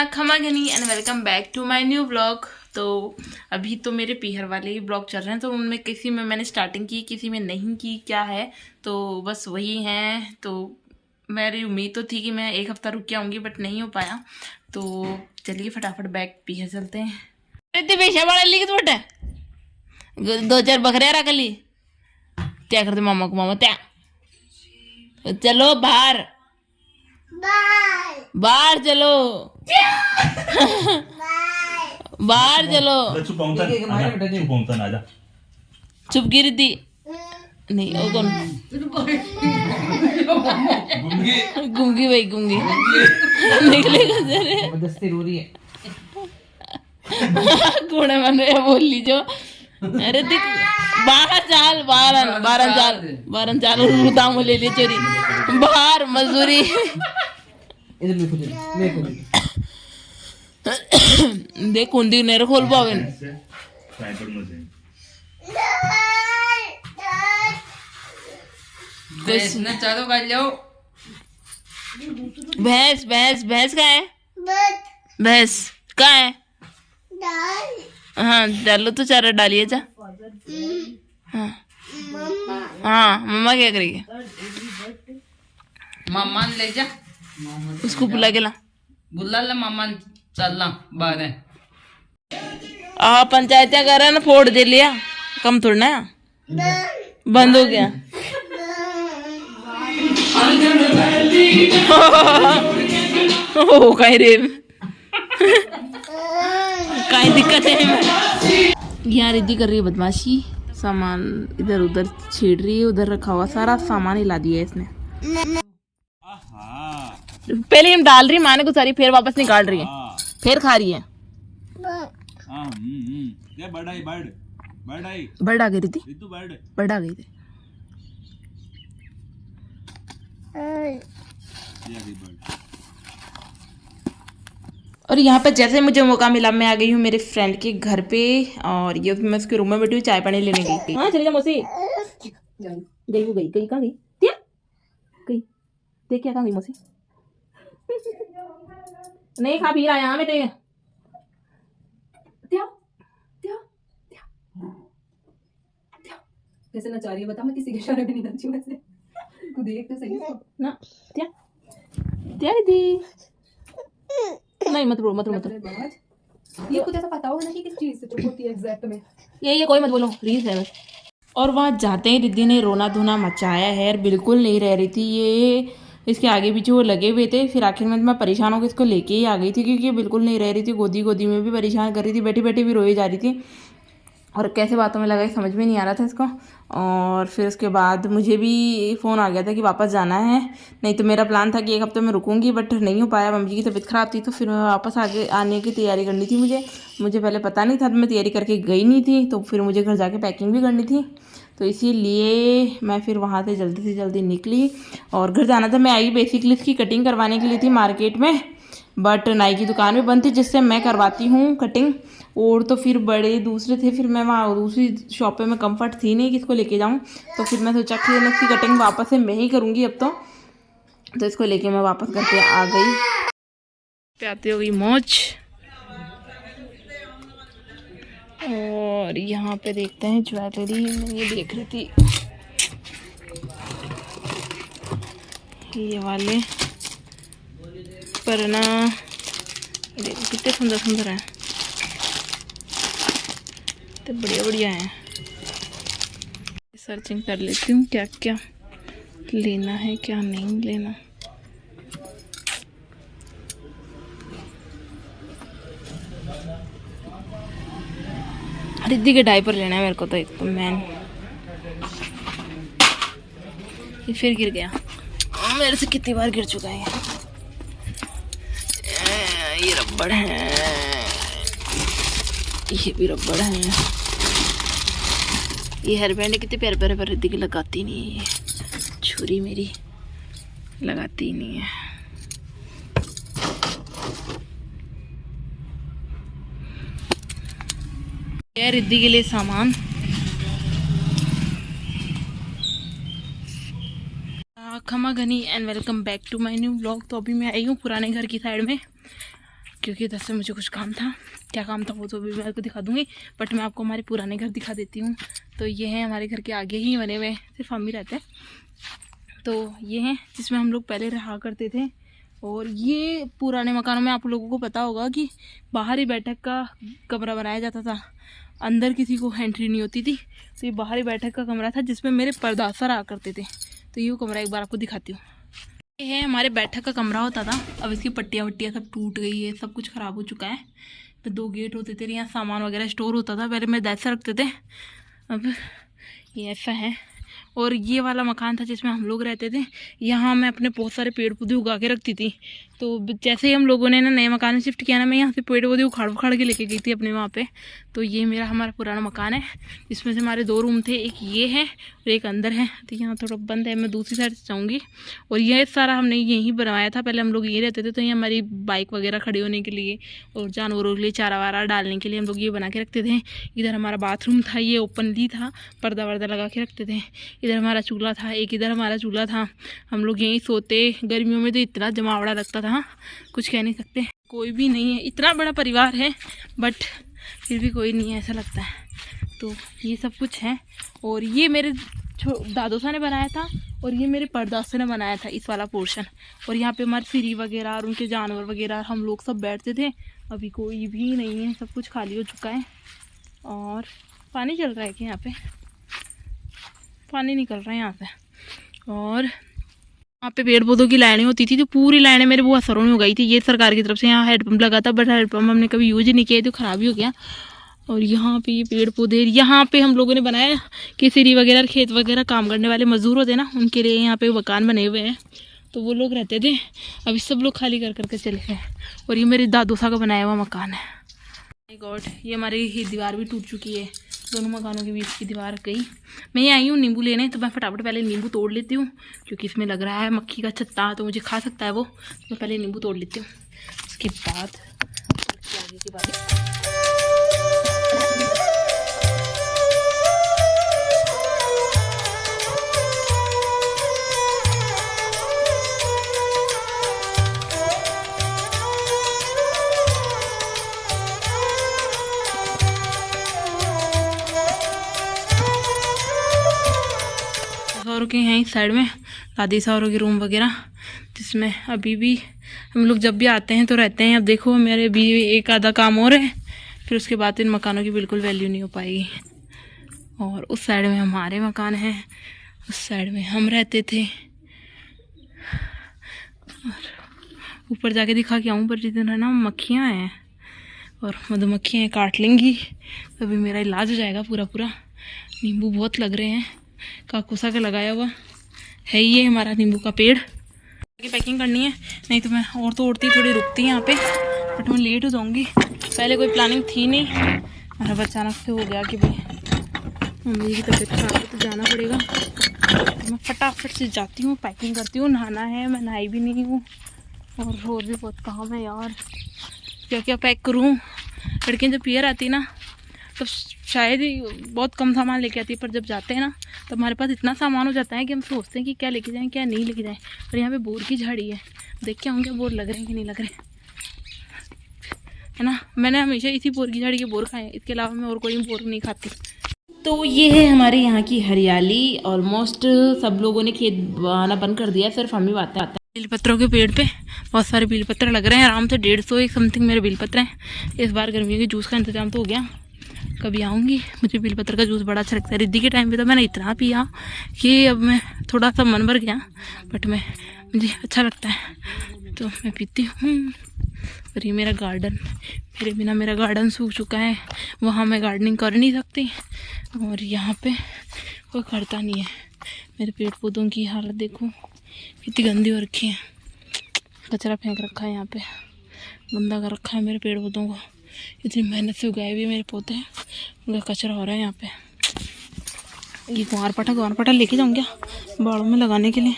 खमा घनी and welcome back to my new blog. तो अभी तो मेरे पीहर वाले ही ब्लॉग चल रहे हैं, तो उनमें किसी में मैंने स्टार्टिंग की, किसी में नहीं की, क्या है तो बस वही हैं। तो मेरी उम्मीद तो थी कि मैं एक हफ्ता रुक के आऊँगी, बट नहीं हो पाया। तो चलिए फटाफट बैक पीहर चलते हैं। पैसा बड़ा ली कितने 2-4 बकरियाँ रख ली, क्या करते मामा को, मामा त्या चलो बाहर बाहर चलो बाहर चलो। चुप गिरी थी नहीं वो कौन गूंगी भाई गूंगी निकलेगा जबरदस्ती रो रही है कूड़े मन रहे बोल लीजो। अरे देख बाहर चाल बारह चाल दाम ले लिए चोरी बाहर मजदूरी देख कुंदी नेर खोल पावे भैंस भैंस भैंस का है भैंस का है। हाँ डालो तो चारा डालिए जा। हाँ हाँ मम्मा क्या करेगी, मामा ले जा उसको बुला के ला बुला मामा चलना बाहर है। पंचायत कर रहा ना फोड़ दे लिया कम थोड़ा ना बंद हो गया। ओ कहीं रे कहीं दिक्कत है यार, इदी कर रही है बदमाशी, सामान इधर उधर छेड़ रही है, उधर रखा हुआ सारा सामान हिला दिया है इसने। पहले हम डाल रही माँ ने कुछ सारी, फिर वापस निकाल रही है, फिर खा रही है। बर्ड आ गई थी, बर्ड आ गई थी। और यहाँ पे जैसे मुझे मौका मिला मैं आ गई हूँ मेरे फ्रेंड के घर पे, और ये मैं उसके रूम में बैठी हुई चाय पानी लेने गई। हाँ चली जा मौसी गई वो गई कहाँ गई क्या गई देख क्या कहाँ गई मौसी नहीं खा पी रहा यहाँ में तो कैसे नचा रही है बता, मैं किसी के इशारे पे नहीं नची वैसे तू देख तो सही ना क्या दी नहीं मत रो मत रो मत रो। ये कुछ ऐसा पता होगा ना कि किस चीज से चुप होती है एग्जैक्ट में, ये कोई मत बोलो रील्स है बस। और वहाँ जाते ही रिद्धि ने रोना धोना मचाया है, और बिल्कुल नहीं रह रही थी ये, इसके आगे पीछे वो लगे हुए थे। फिर आखिर में मैं परेशान होकर इसको लेके ही आ गई थी, क्योंकि बिल्कुल नहीं रह रही थी, गोदी में भी परेशान कर रही थी, बैठी बैठी भी रोई जा रही थी, और कैसे बातों में लगा समझ में नहीं आ रहा था इसको। और फिर उसके बाद मुझे भी फ़ोन आ गया था कि वापस जाना है, नहीं तो मेरा प्लान था कि एक हफ्ते में रुकूंगी, बट नहीं हो पाया, मम्मी की तबीयत ख़राब थी, तो फिर मैं वापस आने की तैयारी करनी थी। मुझे पहले पता नहीं था, तो मैं तैयारी करके गई नहीं थी, तो फिर मुझे घर जाके पैकिंग भी करनी थी, तो इसीलिए मैं फिर वहाँ से जल्दी निकली। और घर जाना था, मैं आई बेसिकली इसकी कटिंग करवाने के लिए थी मार्केट में, बट नाई की दुकान में बंद थी जिससे मैं करवाती हूँ कटिंग, और तो फिर बड़े दूसरे थे, फिर मैं वहाँ दूसरी शॉप पे मैं कंफर्ट थी नहीं कि इसको लेके जाऊँ, तो फिर मैं सोचा कि इसकी कटिंग वापस से मैं ही करूँगी अब तो इसको लेके मैं वापस घर पे आ गई। पे आती हो गई मौज। और यहाँ पे देखते हैं ज्वेलरी, मैं ये देख रही थी ये वाले पर ना, देखो कितने सुंदर हैं, तो बढ़िया हैं। सर्चिंग कर लेती हूँ क्या क्या लेना है क्या नहीं लेना। रिद्धि के डायपर लेना है मेरे को, तो एक तो मैन ये फिर गिर गया, मेरे से कितनी बार गिर चुका है। ये रबड़ है, ये भी रबड़ है, ये हेयर बैंड कितने प्यारे प्यारे पर रिद्धि की लगाती नहीं है, छुरी मेरी लगाती नहीं है। ये रिद्धि के लिए सामान, खमा घनी and welcome back to my new blog. तो अभी मैं आई हूँ पुराने घर की साइड में, क्योंकि 10 से मुझे कुछ काम था। क्या काम था वो तो भी मैं आपको दिखा दूँगी, बट मैं आपको हमारे पुराने घर दिखा देती हूँ। तो ये है हमारे घर के आगे ही बने हुए, सिर्फ हम ही रहते हैं। तो ये हैं जिसमें हम लोग पहले रहा करते थे। और ये पुराने मकानों में आप लोगों को पता होगा कि बाहर ही बैठक का कमरा बनाया जाता था, अंदर किसी को एंट्री नहीं होती थी। तो ये बाहर ही बैठक का कमरा था जिसमें मेरे परदासा रहा करते थे। तो ये कमरा एक बार आपको दिखाती हूँ। ये है हमारे बैठक का कमरा होता था। अब इसकी पट्टियाँ वट्टियाँ सब टूट गई है, सब कुछ ख़राब हो चुका है। तो 2 गेट होते थे, यहाँ सामान वगैरह स्टोर होता था। पहले मैं ऐसा रखते थे, अब ये ऐसा है। और ये वाला मकान था जिसमें हम लोग रहते थे। यहाँ मैं अपने बहुत सारे पेड़ पौधे उगा के रखती थी। तो जैसे ही हम लोगों ने ना नए मकान में शिफ्ट किया ना, मैं यहाँ से पेड़ पौधे उखाड़ के लेके गई थी अपने वहाँ पे। तो ये हमारा पुराना मकान है, जिसमें से हमारे 2 रूम थे, एक ये है और एक अंदर है। तो यहाँ थोड़ा बंद है, मैं दूसरी साइड से जाऊँगी। और ये सारा हमने यहीं बनवाया था, पहले हम लोग यहीं रहते थे। तो ये हमारी बाइक वगैरह खड़ी होने के लिए और जानवरों के लिए चारा वारा डालने के लिए हम लोग ये बना के रखते थे। इधर हमारा बाथरूम था, ये ओपनली था, पर्दा वर्दा लगा के रखते थे। इधर हमारा चूल्हा था, एक इधर हमारा चूल्हा था। हम लोग यहीं सोते। गर्मियों में तो इतना जमावड़ा लगता था, कुछ कह नहीं सकते। कोई भी नहीं है, इतना बड़ा परिवार है बट फिर भी कोई नहीं है ऐसा लगता है। तो ये सब कुछ है। और ये मेरे दादोसा ने बनाया था और ये मेरे परदासे ने बनाया था इस वाला पोर्शन। और यहाँ पे हमारी सीरी वगैरह और उनके जानवर वगैरह हम लोग सब बैठते थे। अभी कोई भी नहीं है, सब कुछ खाली हो चुका है। और पानी चल रहा है कि यहाँ पे पानी निकल रहा है यहाँ से। और यहाँ पे पेड़ पौधों की लाइनें होती थी, तो पूरी लाइनें मेरे बहुत असरों में हो गई थी। ये सरकार की तरफ से यहाँ हैंडपम्प लगा था, बट हैंडपम्प हमने कभी यूज नहीं किया, तो ख़राब ही हो गया। और यहाँ पे ये पेड़ पौधे, यहाँ पे हम लोगों ने बनाया कि सीरी वगैरह खेत वगैरह काम करने वाले मजदूर होते हैं ना, उनके लिए यहाँ पे मकान बने हुए हैं। तो वो लोग रहते थे, अभी सब लोग खाली कर करके चले गए। और ये मेरे दादोसा का बनाया हुआ मकान है। माय गॉड, ये हमारी दीवार भी टूट चुकी है, दोनों मकानों के बीच की दीवार गई। मैं ये आई हूँ नींबू लेने, तो मैं फटाफट पहले नींबू तोड़ लेती हूँ, क्योंकि इसमें लग रहा है मक्खी का छत्ता, तो मुझे खा सकता है वो। तो मैं पहले नींबू तोड़ लेती हूँ, उसके बाद आगे की बात। सौरों के हैं इस साइड में, दादी सौरों के रूम वगैरह, जिसमें अभी भी हम लोग जब भी आते हैं तो रहते हैं। अब देखो मेरे भी एक आधा काम और है, फिर उसके बाद इन मकानों की बिल्कुल वैल्यू नहीं हो पाएगी। और उस साइड में हमारे मकान हैं, उस साइड में हम रहते थे। और ऊपर जाके दिखा के आऊँ, पर जिधर है ना मक्खियाँ हैं और मधुमक्खियाँ काट लेंगी, तभी मेरा इलाज हो जाएगा पूरा। नींबू बहुत लग रहे हैं, काकुसा का लगाया हुआ है ये हमारा नींबू का पेड़। की पैकिंग करनी है, नहीं तो मैं और तो उड़ती थोड़ी रुकती यहाँ पे, बट मैं लेट हो जाऊँगी। पहले कोई प्लानिंग थी नहीं, और अचानक से हो गया कि भाई मम्मी की तबीयत खराब है तो जाना पड़ेगा। तो मैं फटाफट से जाती हूँ, पैकिंग करती हूँ। नहाना है, मैं नहाई भी नहीं हूँ, और भी बहुत काम है यार, क्या क्या पैक करूँ। लड़कियाँ जब पियर आती ना तो शायद ही बहुत कम सामान लेके आती है, पर जब जाते हैं ना तो हमारे पास इतना सामान हो जाता है कि हम सोचते हैं कि क्या लेके जाएं क्या नहीं लेके जाएं। और यहाँ पे बोर की झाड़ी है, देख के आऊँगे बोर लग रहे हैं कि नहीं लग रहे, है ना। मैंने हमेशा इसी बोर की झाड़ी के बोर खाए हैं, इसके अलावा मैं और कोई बोर नहीं खाती। तो ये है हमारे यहाँ की हरियाली। ऑलमोस्ट सब लोगों ने खेत बनाना बंद कर दिया, सिर्फ हम ही आते हैं। बेलपत्रों के पेड़ पे बहुत सारे बेलपत्र लग रहे हैं, आराम से 150 एक समथिंग मेरे बेलपत्र हैं। इस बार गर्मियों के जूस का इंतजाम तो हो गया, कभी आऊँगी। मुझे बेलपत्र का जूस बड़ा अच्छा लगता है। रिद्धि के टाइम पे तो मैंने इतना पिया कि अब मैं थोड़ा सा मन भर गया, बट मुझे अच्छा लगता है तो मैं पीती हूँ। और ये मेरा गार्डन, मेरे बिना मेरा गार्डन सूख चुका है, वहाँ मैं गार्डनिंग कर नहीं सकती, और यहाँ पे कोई करता नहीं है। मेरे पेड़ पौधों की हालत देखो कितनी गंदी हो रखी है, कचरा फेंक रखा है यहाँ पे, गंदा कर रखा है मेरे पेड़ पौधों को। इतनी मेहनत से उगाए हुए मेरे पौधे, उनका कचरा हो रहा है यहाँ पे। ये ग्वार पटा लेके जाऊँ क्या बाड़ों में लगाने के लिए।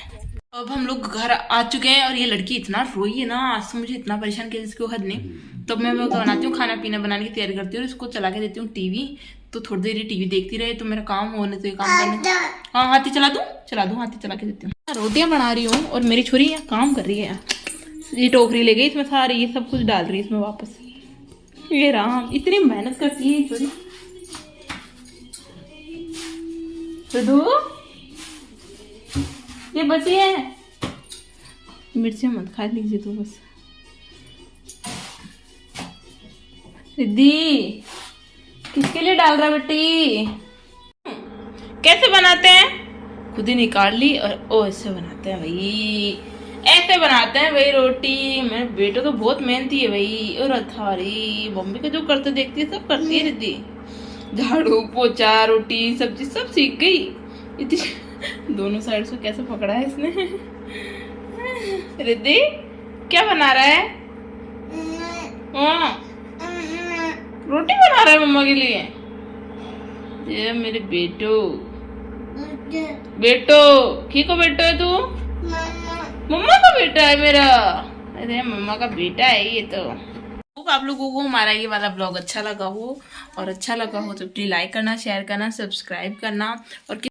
अब हम लोग घर आ चुके हैं, और ये लड़की इतना रोई है ना आज, तो मुझे इतना परेशान किया जिसको हद नहीं। तो मैं बनाती हूँ खाना पीना, बनाने की तैयारी करती हूँ, और इसको चला के देती हूँ टीवी। तो थोड़ी देर टीवी देखती रहे तो मेरा काम होने तो ये काम करने। हाँ हाथी चला दूँ हाथी चला के देती हूँ। रोटियाँ बना रही हूँ और मेरी छोरी यहाँ काम कर रही है यार, ये टोकरी ले गई, इसमें सारी ये सब कुछ डाल रही है इसमें वापस। ये राम, इतनी मेहनत करती है छोरी। सिद्धू, ये बची है, मिर्ची मत खा लीजिए तो बस। सिद्धि, किसके लिए डाल रहा बेटी? कैसे बनाते हैं? खुद ही निकाल ली। और ओ ऐसे बनाते हैं भाई, ऐसे बनाते हैं भाई रोटी। मेरे बेटा तो बहुत मेहनती है भाई। और अथारी मम्मी का जो करते देखती है सब करती है रिद्धि। झाड़ू पोछा रोटी सब्जी सब सीख गई। इतनी दोनों साइड से कैसे पकड़ा है इसने। रिद्धि क्या बना रहा है? हाँ, रोटी बना रहा है मम्मा के लिए। ये मेरे बेटो, बेटो ठीक हो? बेटो है तू? मम्मा का बेटा है मेरा। अरे मम्मा का बेटा है ये तो। आप लोगों को हमारा ये वाला ब्लॉग अच्छा लगा हो, और अच्छा लगा हो तो प्लीज लाइक करना, शेयर करना, सब्सक्राइब करना। और